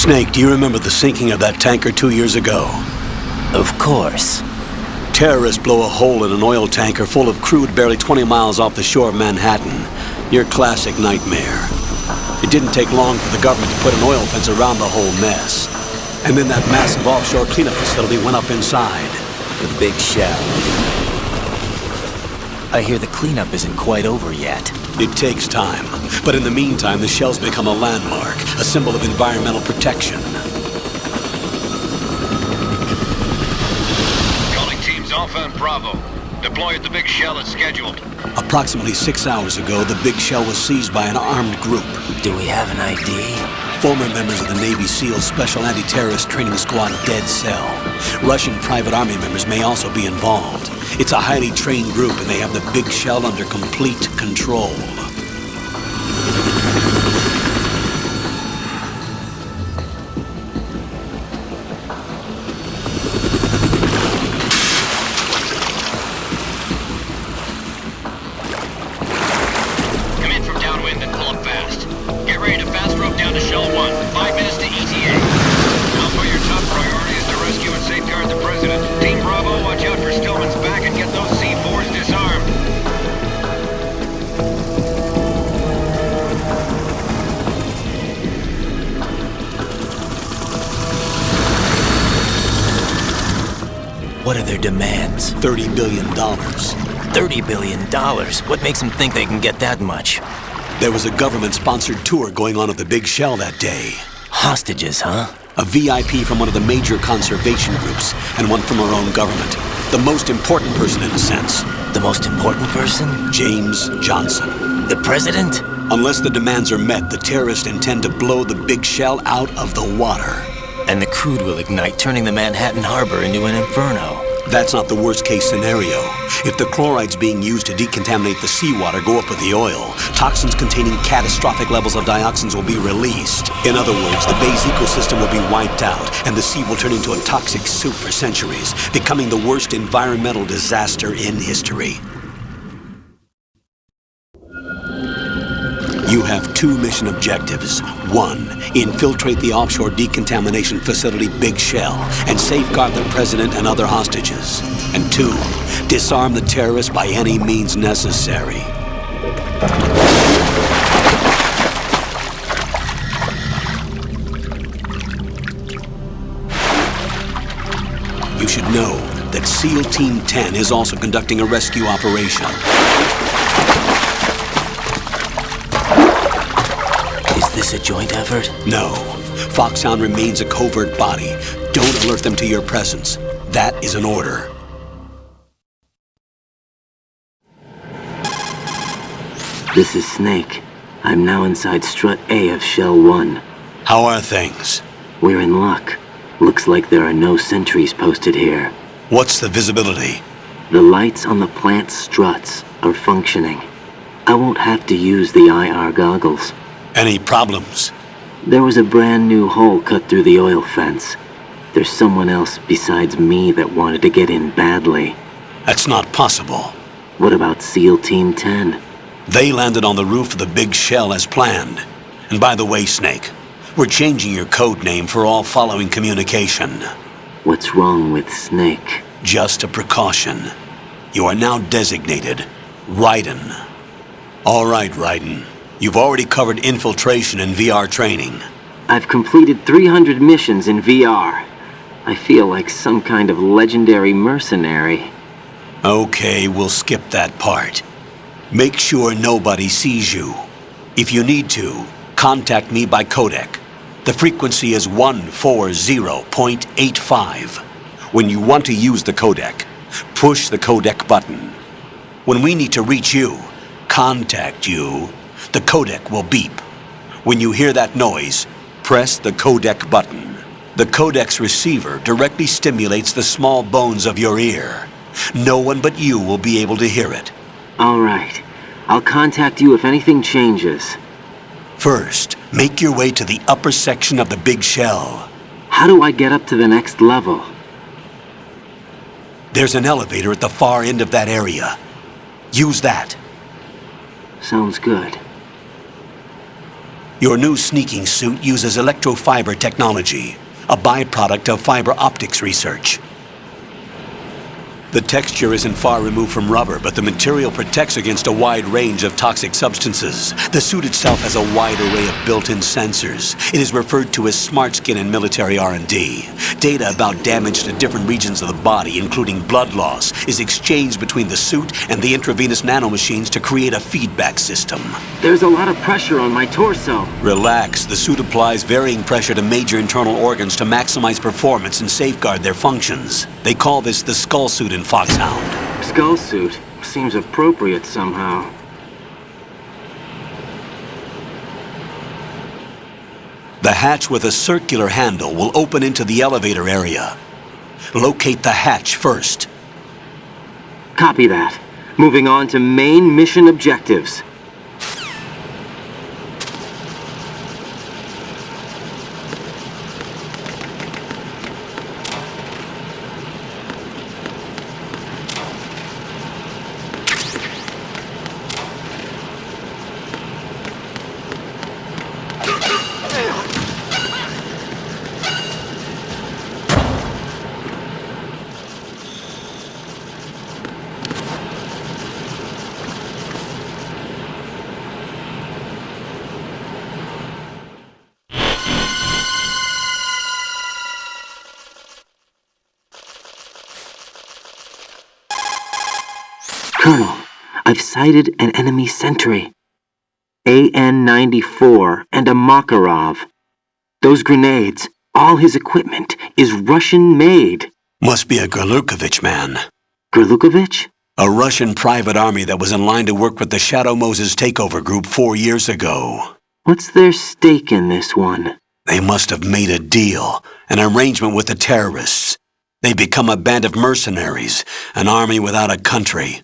Snake, do you remember the sinking of that tanker 2 years ago? Of course. Terrorists blow a hole in an oil tanker full of crude barely 20 miles off the shore of Manhattan. Your classic nightmare. It didn't take long for the government to put an oil fence around the whole mess. And then that massive offshore cleanup facility went up inside. The big shell. I hear the cleanup isn't quite over yet. It takes time. But in the meantime, the shell's become a landmark, a symbol of environmental protection. Calling teams Alpha and Bravo. Deploy at the big shell as scheduled. Approximately 6 hours ago, the big shell was seized by an armed group. Do we have an ID? Former members of the Navy SEAL Special Anti-Terrorist Training Squad Dead Cell. Russian private army members may also be involved. It's a highly trained group, and they have the big shell under complete control. Come in from downwind and pull up fast. Get ready to fast rope down to Shell 1. 5 minutes to ETA. Alpha, your top priority is to rescue and safeguard the President. Team Bravo, watch out for Stillman's back and get those C4s disarmed. What are their demands? $30 billion. $30 billion? What makes them think they can get that much? There was a government-sponsored tour going on at the big shell that day. Hostages, huh? A VIP from one of the major conservation groups, and one from our own government. The most important person in a sense. The most important person? James Johnson. The President? Unless the demands are met, the terrorists intend to blow the big shell out of the water. And the crude will ignite, turning the Manhattan Harbor into an inferno. That's not the worst-case scenario. If the chlorides being used to decontaminate the seawater go up with the oil, toxins containing catastrophic levels of dioxins will be released. In other words, the bay's ecosystem will be wiped out, and the sea will turn into a toxic soup for centuries, becoming the worst environmental disaster in history. You have 2 mission objectives. 1, infiltrate the offshore decontamination facility Big Shell and safeguard the President and other hostages. And 2, disarm the terrorists by any means necessary. You should know that SEAL Team 10 is also conducting a rescue operation. Is this a joint effort? No. Foxhound remains a covert body. Don't alert them to your presence. That is an order. This is Snake. I'm now inside Strut A of Shell 1. How are things? We're in luck. Looks like there are no sentries posted here. What's the visibility? The lights on the plant struts are functioning. I won't have to use the IR goggles. Any problems? There was a brand new hole cut through the oil fence. There's someone else besides me that wanted to get in badly. That's not possible. What about SEAL Team 10? They landed on the roof of the Big Shell as planned. And by the way, Snake, we're changing your code name for all following communication. What's wrong with Snake? Just a precaution. You are now designated Raiden. All right, Raiden. You've already covered infiltration and VR training. I've completed 300 missions in VR. I feel like some kind of legendary mercenary. Okay, we'll skip that part. Make sure nobody sees you. If you need to, contact me by codec. The frequency is 140.85. When you want to use the codec, push the codec button. When we need to reach you, contact you, the codec will beep. When you hear that noise, press the codec button. The codec's receiver directly stimulates the small bones of your ear. No one but you will be able to hear it. All right. I'll contact you if anything changes. First, make your way to the upper section of the Big Shell. How do I get up to the next level? There's an elevator at the far end of that area. Use that. Sounds good. Your new sneaking suit uses electrofiber technology, a byproduct of fiber optics research. The texture isn't far removed from rubber, but the material protects against a wide range of toxic substances. The suit itself has a wide array of built-in sensors. It is referred to as smart skin in military R&D. Data about damage to different regions of the body, including blood loss, is exchanged between the suit and the intravenous nanomachines to create a feedback system. There's a lot of pressure on my torso. Relax. The suit applies varying pressure to major internal organs to maximize performance and safeguard their functions. They call this the skull suit in Foxhound. Skull suit seems appropriate somehow. The hatch with a circular handle will open into the elevator area. Locate the hatch first. Copy that. Moving on to main mission objectives. Colonel, I've sighted an enemy sentry. AN-94 and a Makarov. Those grenades, all his equipment, is Russian-made. Must be a Gerlukovich man. Gerlukovich? A Russian private army that was in line to work with the Shadow Moses takeover group 4 years ago. What's their stake in this one? They must have made a deal, an arrangement with the terrorists. They become a band of mercenaries, an army without a country.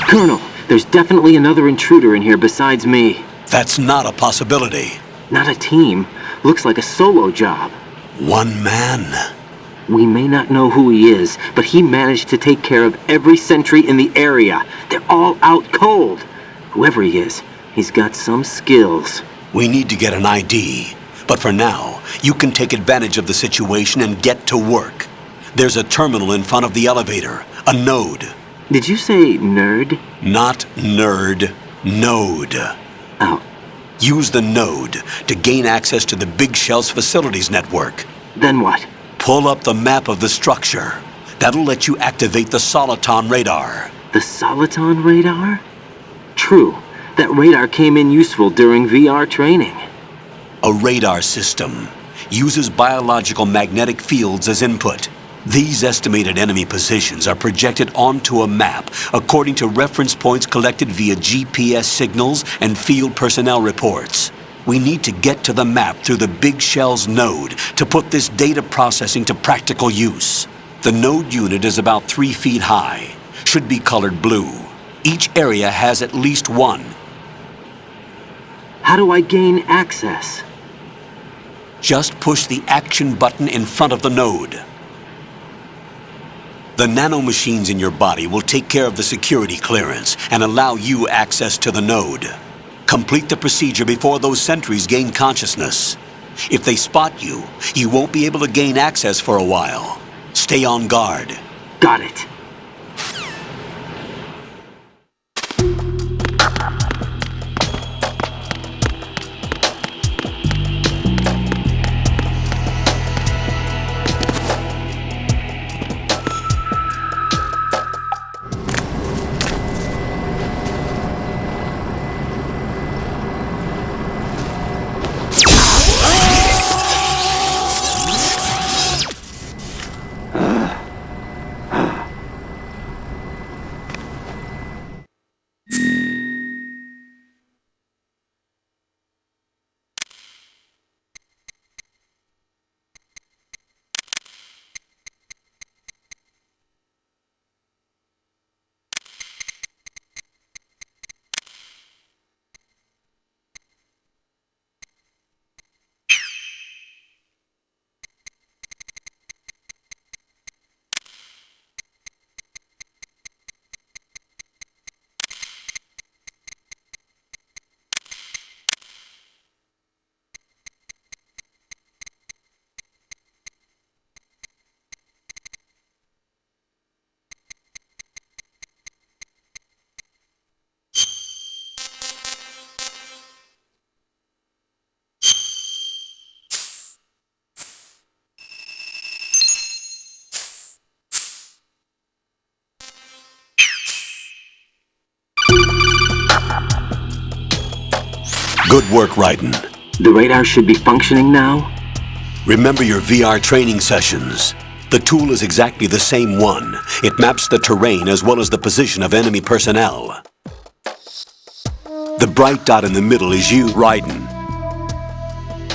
Colonel, there's definitely another intruder in here besides me. That's not a possibility. Not a team. Looks like a solo job. One man. We may not know who he is, but he managed to take care of every sentry in the area. They're all out cold. Whoever he is, he's got some skills. We need to get an ID. But for now, you can take advantage of the situation and get to work. There's a terminal in front of the elevator, a node. Did you say nerd? Not nerd, node. Oh, Use the node to gain access to the Big Shell's facilities network. then what? Pull up the map of the structure. That'll let you activate the Soliton radar. The Soliton radar? True. That radar came in useful during VR training. A radar system uses biological magnetic fields as input. These estimated enemy positions are projected onto a map according to reference points collected via GPS signals and field personnel reports. We need to get to the map through the Big Shell's node to put this data processing to practical use. The node unit is about 3 feet high, should be colored blue. Each area has at least one. How do I gain access? Just push the action button in front of the node. The nanomachines in your body will take care of the security clearance and allow you access to the node. Complete the procedure before those sentries gain consciousness. If they spot you, you won't be able to gain access for a while. Stay on guard. Got it. Good work, Raiden. The radar should be functioning now? Remember your VR training sessions. The tool is exactly the same one. It maps the terrain as well as the position of enemy personnel. The bright dot in the middle is you, Raiden.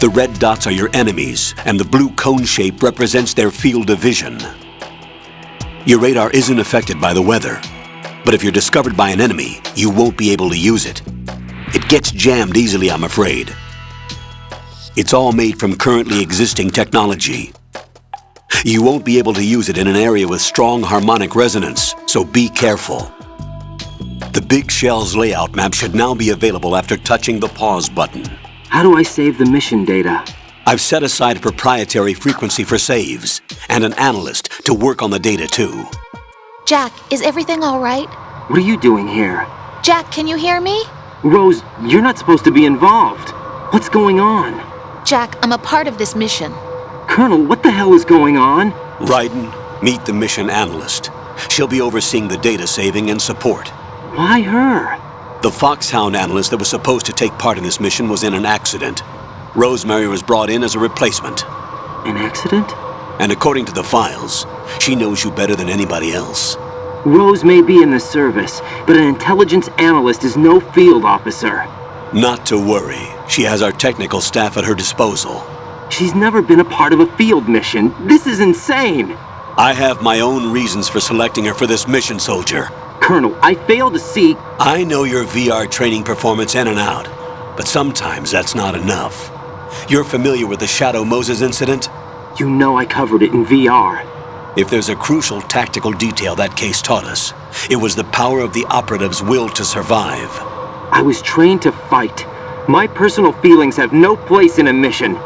The red dots are your enemies, and the blue cone shape represents their field of vision. Your radar isn't affected by the weather, but if you're discovered by an enemy, you won't be able to use it. It gets jammed easily, I'm afraid. It's all made from currently existing technology. You won't be able to use it in an area with strong harmonic resonance, so be careful. The Big Shell's layout map should now be available after touching the pause button. How do I save the mission data? I've set aside a proprietary frequency for saves, and an analyst to work on the data too. Jack, is everything all right? What are you doing here? Jack, can you hear me? Rose, you're not supposed to be involved. What's going on? Jack, I'm a part of this mission. Colonel, what the hell is going on? Raiden, meet the mission analyst. She'll be overseeing the data saving and support. Why her? The Foxhound analyst that was supposed to take part in this mission was in an accident. Rosemary was brought in as a replacement. An accident? And according to the files, she knows you better than anybody else. Rose may be in the service, but an intelligence analyst is no field officer. Not to worry. She has our technical staff at her disposal. She's never been a part of a field mission. This is insane! I have my own reasons for selecting her for this mission, soldier. Colonel, I fail to see... I know your VR training performance in and out, but sometimes that's not enough. You're familiar with the Shadow Moses incident? You know I covered it in VR. If there's a crucial tactical detail that case taught us, it was the power of the operative's will to survive. I was trained to fight. My personal feelings have no place in a mission.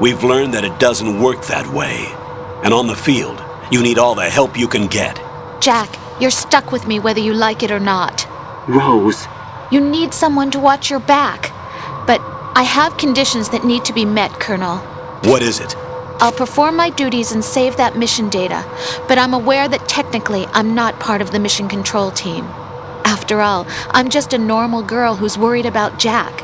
We've learned that it doesn't work that way. And on the field, you need all the help you can get. Jack, you're stuck with me whether you like it or not. Rose. You need someone to watch your back. But I have conditions that need to be met, Colonel. What is it? I'll perform my duties and save that mission data, but I'm aware that technically I'm not part of the mission control team. After all, I'm just a normal girl who's worried about Jack.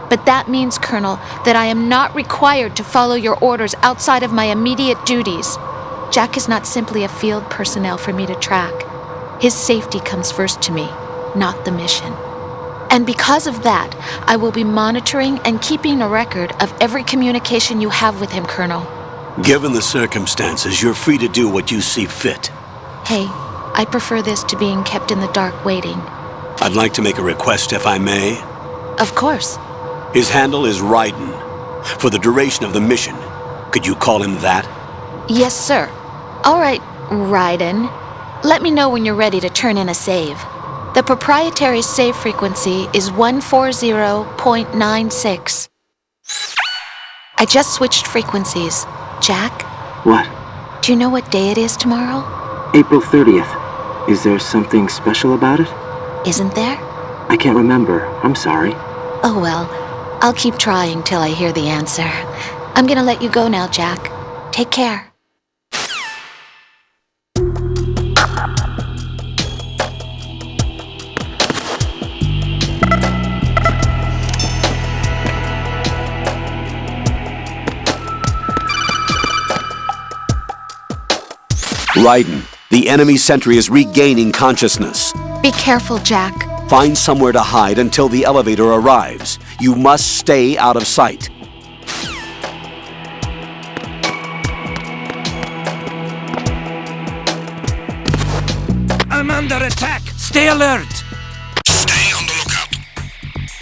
But that means, Colonel, that I am not required to follow your orders outside of my immediate duties. Jack is not simply a field personnel for me to track. His safety comes first to me, not the mission. And because of that, I will be monitoring and keeping a record of every communication you have with him, Colonel. Given the circumstances, you're free to do what you see fit. Hey, I prefer this to being kept in the dark waiting. I'd like to make a request, if I may. Of course. His handle is Raiden. For the duration of the mission, could you call him that? Yes, sir. All right, Raiden. Let me know when you're ready to turn in a save. The proprietary save frequency is 140.96. I just switched frequencies. Jack, What? do you know what day it is tomorrow? April 30th. Is there something special about it? Isn't there? I can't remember. I'm sorry. Oh well, I'll keep trying till I hear the answer. I'm gonna let you go now, Jack. Take care. Raiden, the enemy sentry is regaining consciousness. Be careful, Jack. Find somewhere to hide until the elevator arrives. You must stay out of sight. I'm under attack! Stay alert! Stay on the lookout.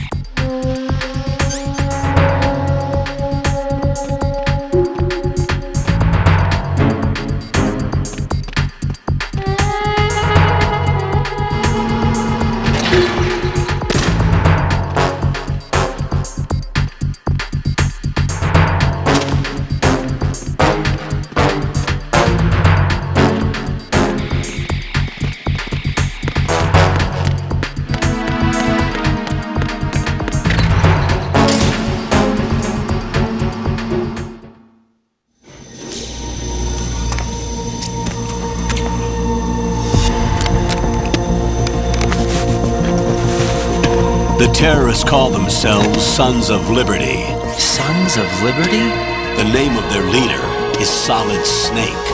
The terrorists call themselves Sons of Liberty. Sons of Liberty? The name of their leader is Solid Snake.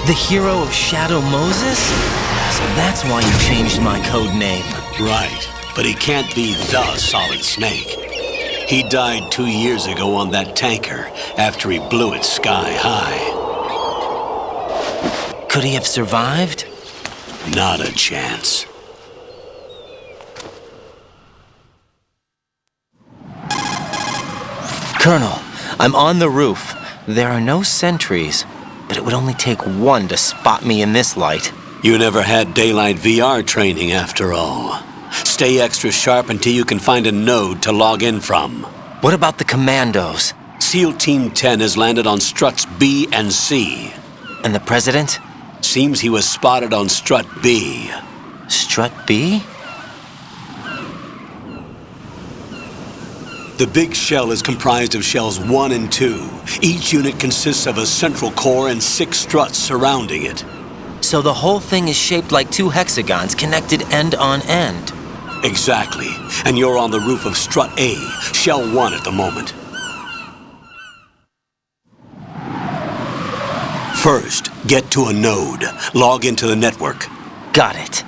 The hero of Shadow Moses? So that's why you changed my code name. Right, but he can't be the Solid Snake. He died 2 years ago on that tanker after he blew it sky high. Could he have survived? Not a chance. Colonel, I'm on the roof. There are no sentries, but it would only take one to spot me in this light. You never had daylight VR training after all. Stay extra sharp until you can find a node to log in from. What about the commandos? SEAL Team 10 has landed on struts B and C. And the president? Seems he was spotted on strut B. Strut B? The big shell is comprised of shells 1 and 2. Each unit consists of a central core and 6 struts surrounding it. So the whole thing is shaped like 2 hexagons connected end on end. Exactly. And you're on the roof of strut A, shell 1 at the moment. First, get to a node. Log into the network. Got it.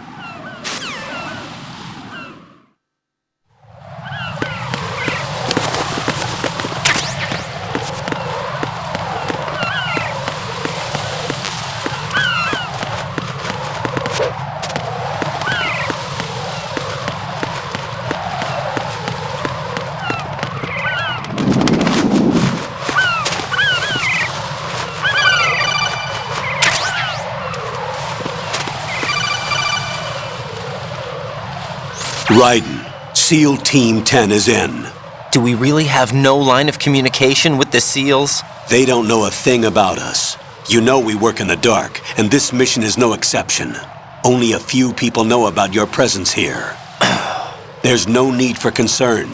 Raiden, SEAL Team 10 is in. Do we really have no line of communication with the SEALs? They don't know a thing about us. You know we work in the dark, and this mission is no exception. Only a few people know about your presence here. There's no need for concern.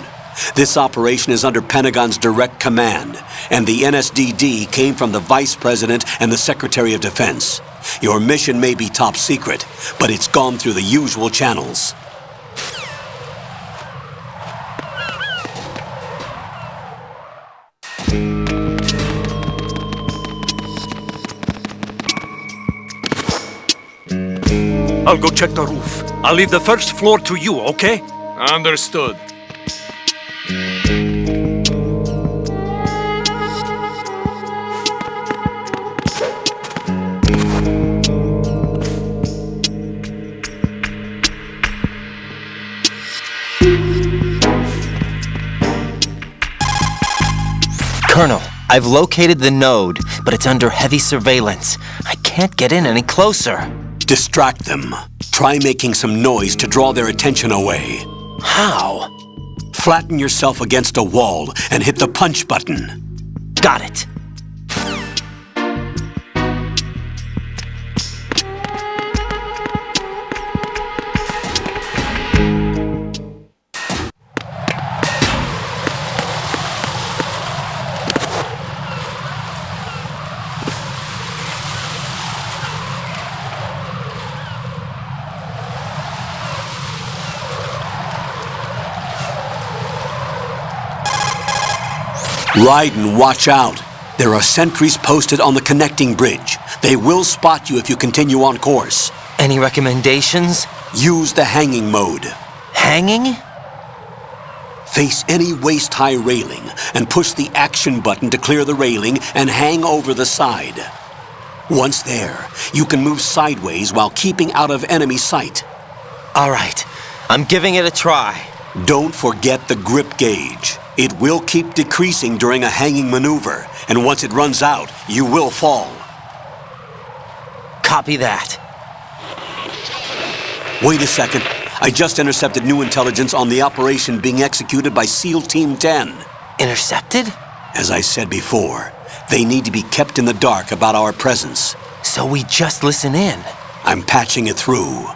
This operation is under Pentagon's direct command, and the NSDD came from the Vice President and the Secretary of Defense. Your mission may be top secret, but it's gone through the usual channels. I'll go check the roof. I'll leave the first floor to you, okay? Understood. Colonel, I've located the node, but it's under heavy surveillance. I can't get in any closer. Distract them. Try making some noise to draw their attention away. How? Flatten yourself against a wall and hit the punch button. Got it. Raiden, watch out. There are sentries posted on the connecting bridge. They will spot you if you continue on course. Any recommendations? Use the hanging mode. Hanging? Face any waist-high railing and push the action button to clear the railing and hang over the side. Once there, you can move sideways while keeping out of enemy sight. All right, I'm giving it a try. Don't forget the grip gauge. It will keep decreasing during a hanging maneuver, and once it runs out, you will fall. Copy that. Wait a second. I just intercepted new intelligence on the operation being executed by SEAL Team 10. Intercepted? As I said before, they need to be kept in the dark about our presence. So we just listen in. I'm patching it through.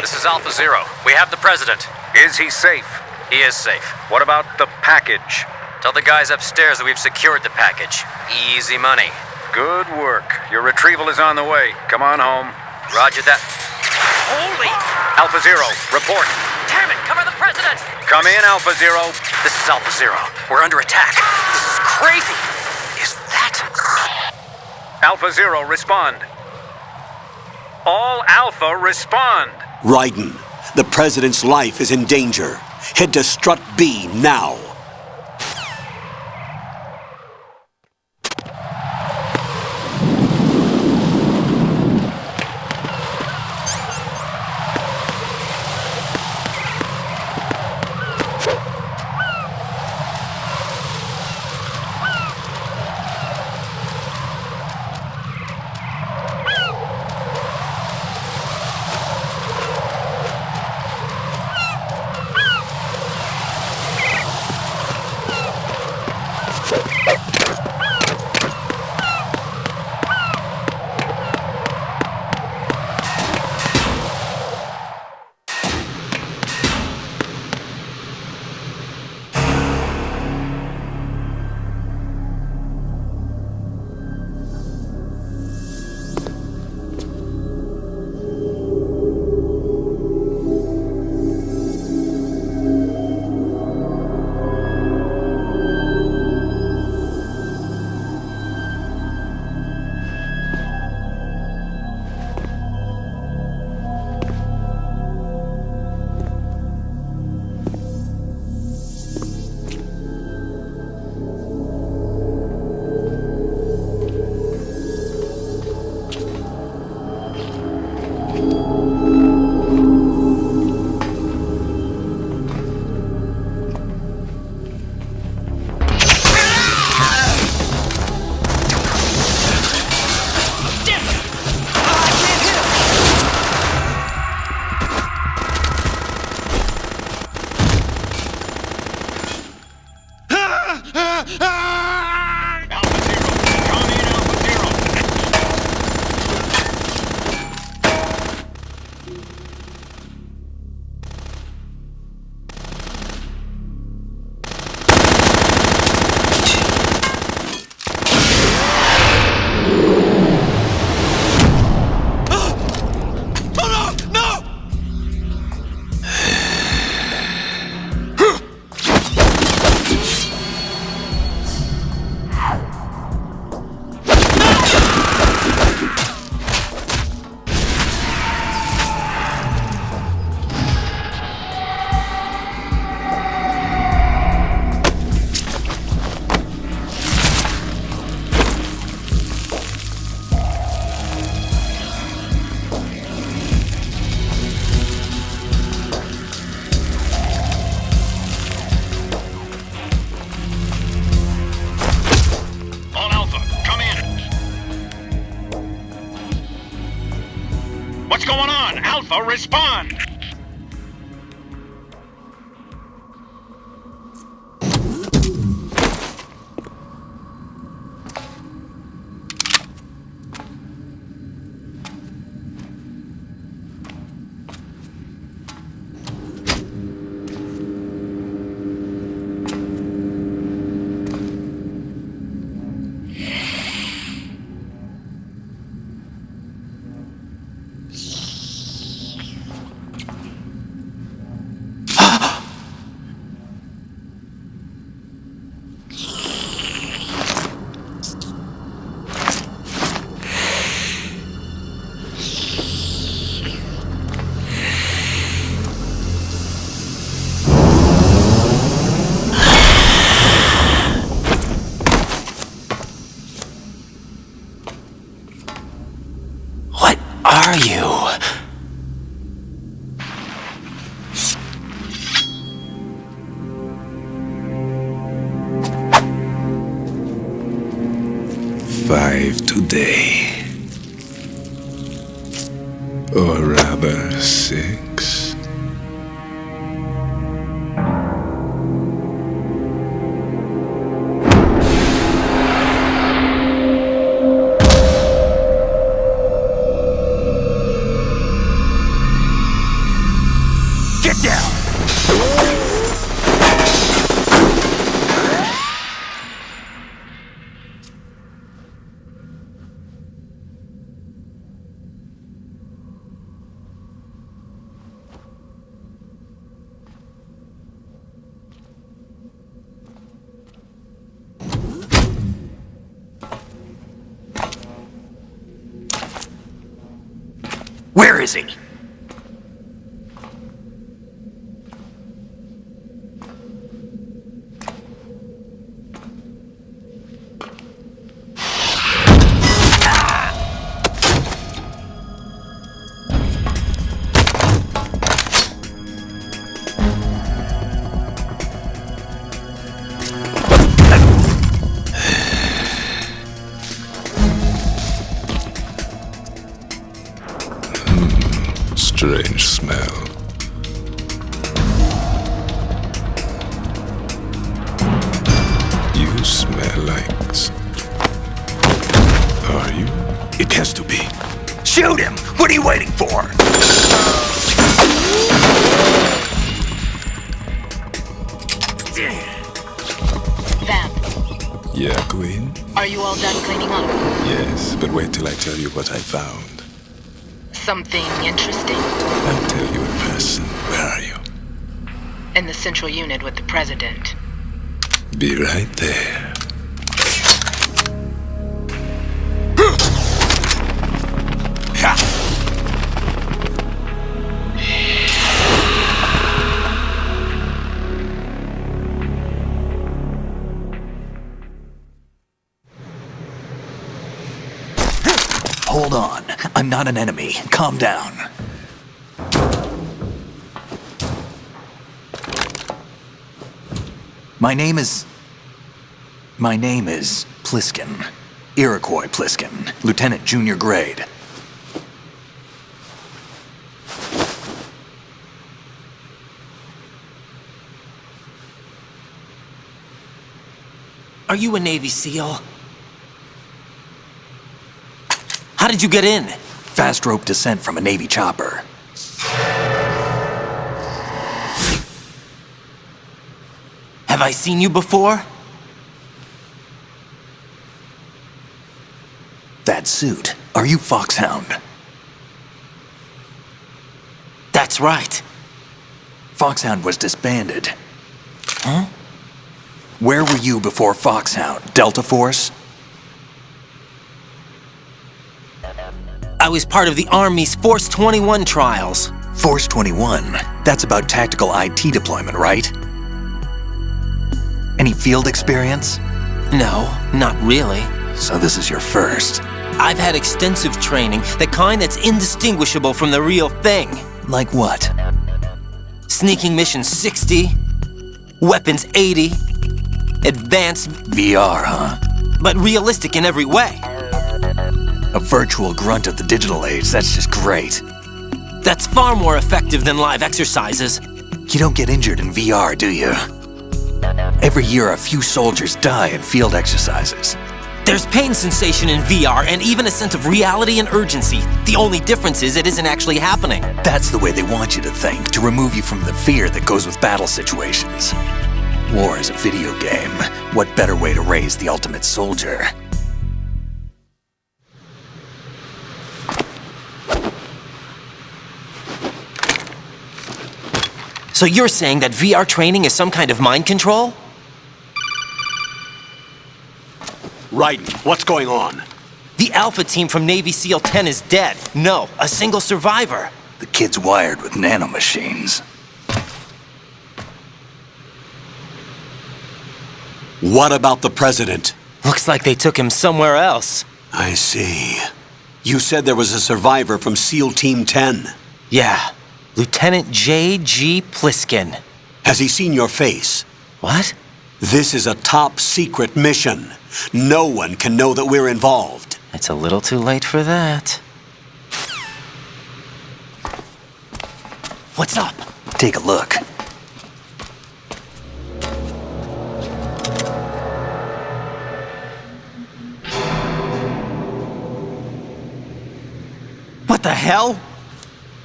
This is Alpha Zero. We have the president. Is he safe? He is safe. What about the package? Tell the guys upstairs that we've secured the package. Easy money. Good work. Your retrieval is on the way. Come on home. Roger that. Holy! Alpha Zero, report. Damn it, cover the president! Come in, Alpha Zero. This is Alpha Zero. We're under attack. This is crazy. Is that... Alpha Zero, respond. All Alpha, respond. Raiden, the president's life is in danger. Head to Strut B now. What's going on? Alpha, respond! What are you? Five today. Or rather, 6. Get down! is he? Strange smell. You smell like... Are you? It has to be. Shoot him! What are you waiting for? Vamp, Yeah, Queen? are you all done cleaning up? Yes, but wait till I tell you what I found. Something interesting? I'll tell you in person. Where are you? In the central unit with the president. Be right there. Hold on. I'm not an enemy. Calm down. My name is Pliskin. Iroquois Pliskin. Lieutenant Junior Grade. Are you a Navy SEAL? How did you get in? Fast rope descent from a Navy chopper. Have I seen you before? That suit. Are you Foxhound? That's right. Foxhound was disbanded. Huh? Where were you before Foxhound? Delta Force? I was part of the Army's Force 21 trials. Force 21? That's about tactical IT deployment, right? Any field experience? No, not really. So this is your first. I've had extensive training, the kind that's indistinguishable from the real thing. Like what? Sneaking mission 60, weapons 80, advanced... VR, huh? But realistic in every way. A virtual grunt of the digital age, that's just great. That's far more effective than live exercises. You don't get injured in VR, do you? Every year a few soldiers die in field exercises. There's pain sensation in VR and even a sense of reality and urgency. The only difference is it isn't actually happening. That's the way they want you to think, to remove you from the fear that goes with battle situations. War is a video game. What better way to raise the ultimate soldier? So you're saying that VR training is some kind of mind control? Raiden, what's going on? The Alpha team from Navy SEAL 10 is dead. No, a single survivor. The kid's wired with nanomachines. What about the president? Looks like they took him somewhere else. I see. You said there was a survivor from SEAL Team 10. Yeah, Lieutenant J.G. Pliskin. Has he seen your face? What? This is a top secret mission. No one can know that we're involved. It's a little too late for that. What's up? Take a look. What the hell?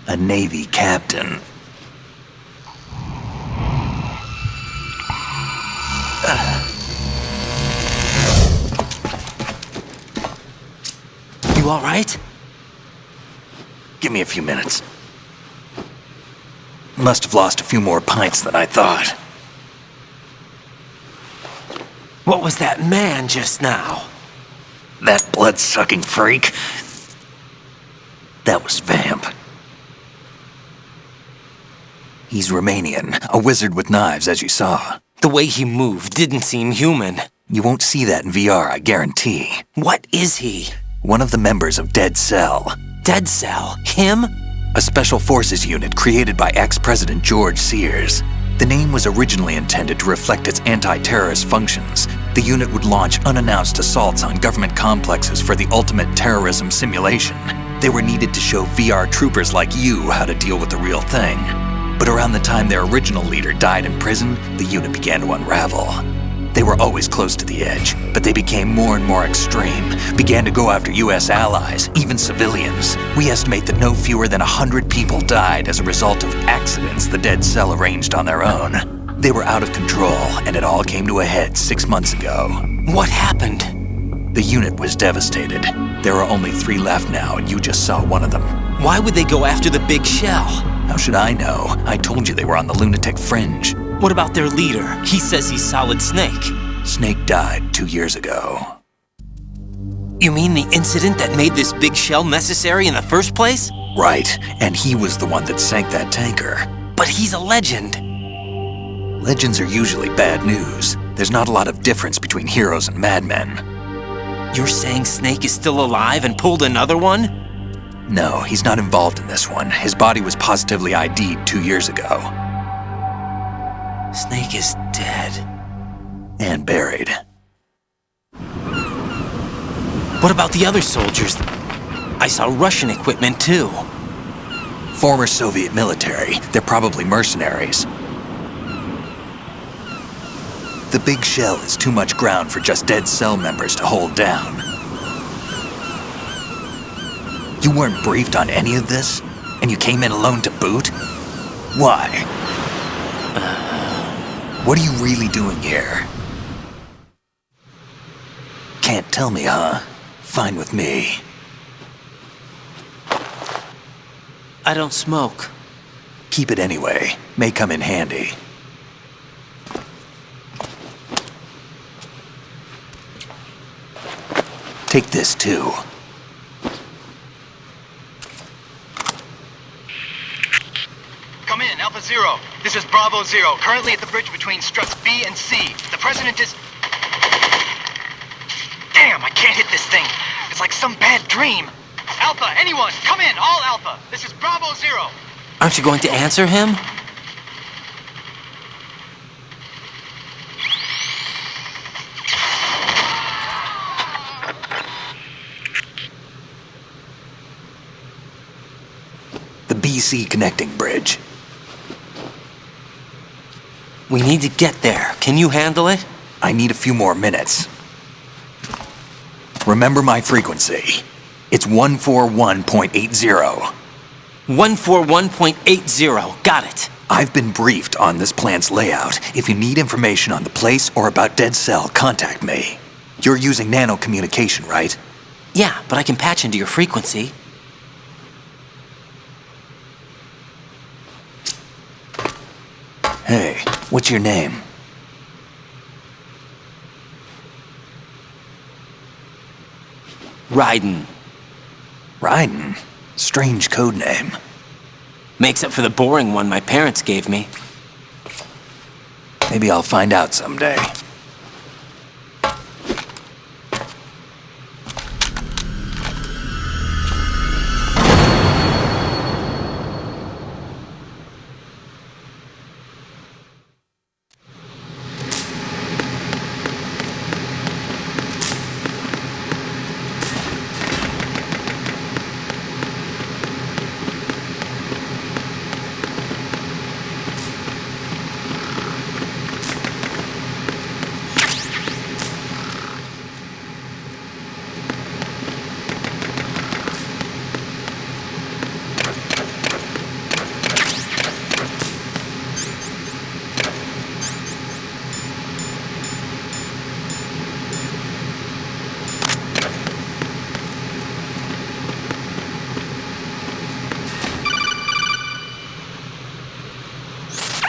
A Navy captain. You all right? Give me a few minutes. Must have lost a few more pints than I thought. What was that man just now? That blood-sucking freak? That was Vamp. He's Romanian, a wizard with knives, as you saw. The way he moved didn't seem human. You won't see that in VR, I guarantee. What is he? One of the members of Dead Cell. Dead Cell? Him? A special forces unit created by ex-President George Sears. The name was originally intended to reflect its anti-terrorist functions. The unit would launch unannounced assaults on government complexes for the ultimate terrorism simulation. They were needed to show VR troopers like you how to deal with the real thing. But around the time their original leader died in prison, the unit began to unravel. They were always close to the edge, but they became more and more extreme, began to go after US allies, even civilians. We estimate that no fewer than 100 people died as a result of accidents the Dead Cell arranged on their own. They were out of control, and it all came to a head 6 months ago. What happened? The unit was devastated. There are only 3 left now, and you just saw one of them. Why would they go after the big shell? How should I know? I told you they were on the lunatic fringe. What about their leader? He says he's Solid Snake. Snake died 2 years ago. You mean the incident that made this big shell necessary in the first place? Right, and he was the one that sank that tanker. But he's a legend. Legends are usually bad news. There's not a lot of difference between heroes and madmen. You're saying Snake is still alive and pulled another one? No, he's not involved in this one. His body was positively ID'd 2 years ago. Snake is dead. And buried. What about the other soldiers? I saw Russian equipment too. Former Soviet military. They're probably mercenaries. The big shell is too much ground for just Dead Cell members to hold down. You weren't briefed on any of this? And you came in alone to boot? Why? What are you really doing here? Can't tell me, huh? Fine with me. I don't smoke. Keep it anyway. May come in handy. Take this too. Come in, Alpha Zero. This is Bravo Zero, currently at the bridge between struts B and C. The President is... Damn, I can't hit this thing. It's like some bad dream. Alpha, anyone, come in, all Alpha. This is Bravo Zero. Aren't you going to answer him? The BC connecting bridge. We need to get there. Can you handle it? I need a few more minutes. Remember my frequency. It's 141.80. 141.80. Got it. I've been briefed on this plant's layout. If you need information on the place or about Dead Cell, contact me. You're using nano communication, right? Yeah, but I can patch into your frequency. Hey, what's your name? Raiden. Raiden? Strange code name. Makes up for the boring one my parents gave me. Maybe I'll find out someday.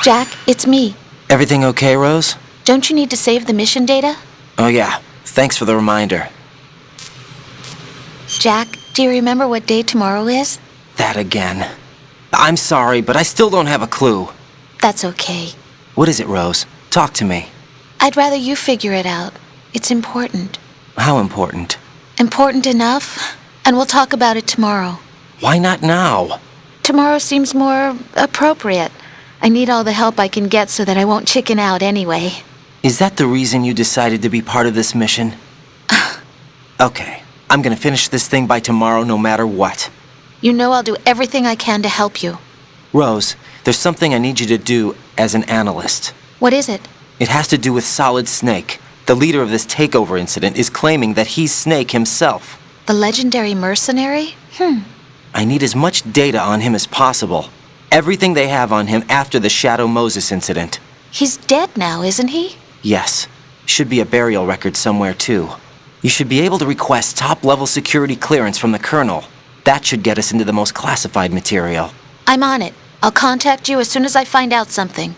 Jack, it's me. Everything okay, Rose? Don't you need to save the mission data? Oh yeah, thanks for the reminder. Jack, do you remember what day tomorrow is? That again. I'm sorry, but I still don't have a clue. That's okay. What is it, Rose? Talk to me. I'd rather you figure it out. It's important. How important? Important enough, and we'll talk about it tomorrow. Why not now? Tomorrow seems more appropriate. I need all the help I can get so that I won't chicken out anyway. Is that the reason you decided to be part of this mission? Okay, I'm gonna finish this thing by tomorrow no matter what. You know I'll do everything I can to help you. Rose, there's something I need you to do as an analyst. What is it? It has to do with Solid Snake. The leader of this takeover incident is claiming that he's Snake himself. The legendary mercenary? I need as much data on him as possible. Everything they have on him after the Shadow Moses incident. He's dead now, isn't he? Yes. Should be a burial record somewhere, too. You should be able to request top-level security clearance from the Colonel. That should get us into the most classified material. I'm on it. I'll contact you as soon as I find out something.